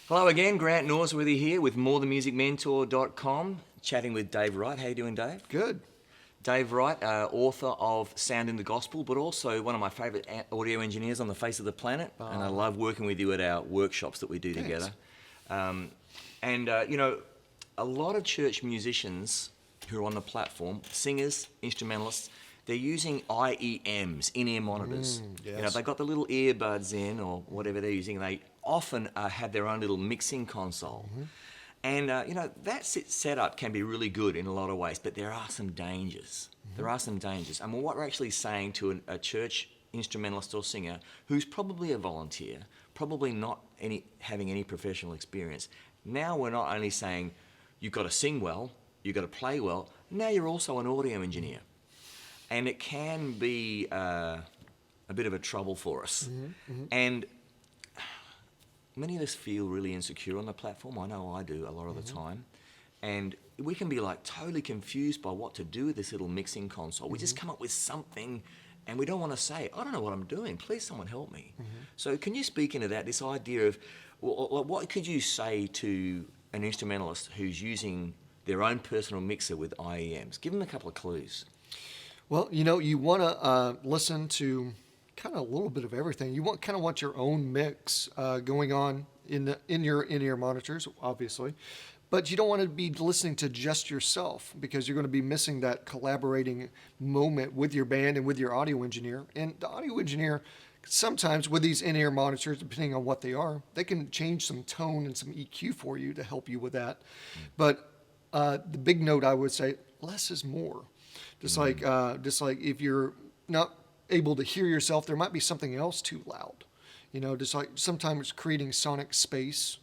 Hello again, Grant Norsworthy here with morethanmusicmentor.com, chatting with Dave Wright. How you doing, Dave? Good. Dave Wright, author of Sound in the Gospel, but also one of my favourite audio engineers on the face of the planet, and I love working with you at our workshops that we do together. You know, a lot of church musicians who are on the platform, singers, instrumentalists, they're using IEMs, in-ear monitors. Yes. You know, they've got the little earbuds in or whatever they're using. They often have their own little mixing console. And, you know, that setup can be really good in a lot of ways, but there are some dangers. There are some dangers. And what we're actually saying to a church instrumentalist or singer who's probably a volunteer, probably not having any professional experience, now we're not only saying you've got to sing well, you've got to play well, now you're also an audio engineer. And it can be a bit of a trouble for us. And many of us feel really insecure on the platform. I know I do a lot of the time. And we can be like totally confused by what to do with this little mixing console. We just come up with something and we don't want to say, I don't know what I'm doing. Please someone help me. So can you speak into that, this idea of what could you say to an instrumentalist who's using their own personal mixer with IEMs? Give them a couple of clues. Well, you know, you want to listen to kind of a little bit of everything. You want your own mix going on in your in-ear monitors, obviously, but you don't want to be listening to just yourself because you're going to be missing that collaborating moment with your band and with your audio engineer. And the audio engineer, sometimes with these in-ear monitors, depending on what they are, they can change some tone and some EQ for you to help you with that. But the big note I would say, less is more. Just like if you're not able to hear yourself, there might be something else too loud. You know, just like sometimes creating sonic space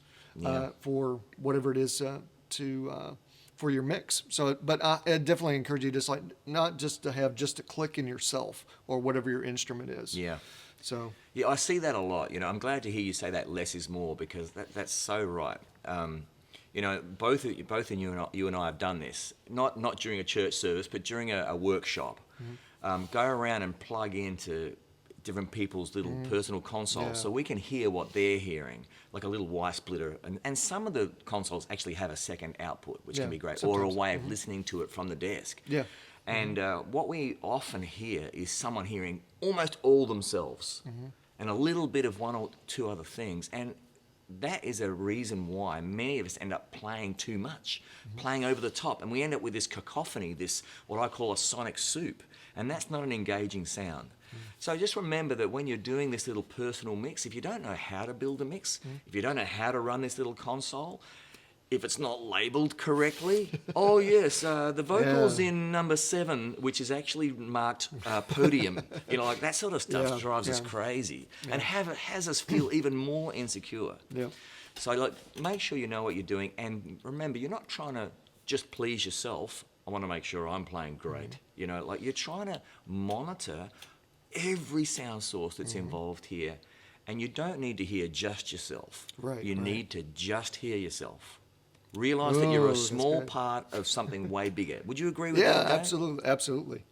for whatever it is for your mix. So, but I definitely encourage you not just to have just a click in yourself or whatever your instrument is. Yeah. So. Yeah, I see that a lot. You know, I'm glad to hear you say that less is more because that's so right. You know, both you and I have done this, not during a church service, but during a workshop. Go around and plug into different people's little personal consoles so we can hear what they're hearing, like a little Y splitter. And some of the consoles actually have a second output, which can be great, or a way of listening to it from the desk. Yeah. And what we often hear is someone hearing almost all themselves and a little bit of one or two other things. And that is a reason why many of us end up playing too much, playing over the top, and we end up with this cacophony, this what I call a sonic soup, and that's not an engaging sound. So just remember that when you're doing this little personal mix, if you don't know how to build a mix, if you don't know how to run this little console, if it's not labeled correctly, oh yes, the vocals in number 7, which is actually marked podium, you know, like that sort of stuff drives us crazy and has us feel even more insecure. Yeah. So like, make sure you know what you're doing, and remember, you're not trying to just please yourself. I want to make sure I'm playing great. You know, like you're trying to monitor every sound source that's involved here, and you don't need to hear just yourself. Right. You need to just hear yourself. Realize that you're a small part of something way bigger. Would you agree with that? Yeah, absolutely.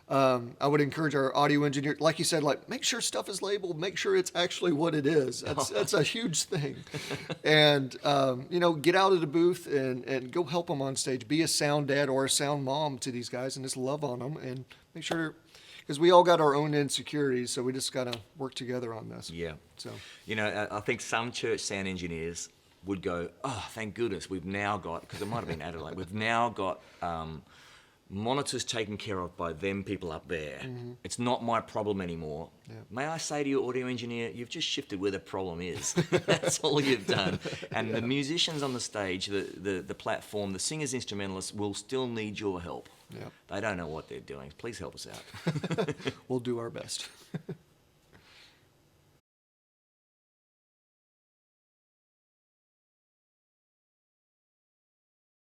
I would encourage our audio engineer, like you said, like make sure stuff is labeled, make sure it's actually what it is. That's a huge thing. And you know, get out of the booth and go help them on stage. Be a sound dad or a sound mom to these guys, and just love on them and make sure. Because we all got our own insecurities, so we just got to work together on this. Yeah. So, you know, I think some church sound engineers would go, oh, thank goodness, we've now got, because it might have been Adelaide, we've now got monitors taken care of by them people up there. It's not my problem anymore. Yeah. May I say to your audio engineer, you've just shifted where the problem is. That's all you've done. And the musicians on the stage, the platform, the singers, instrumentalists will still need your help. yeah. They don't know what they're doing. Please help us out. We'll do our best.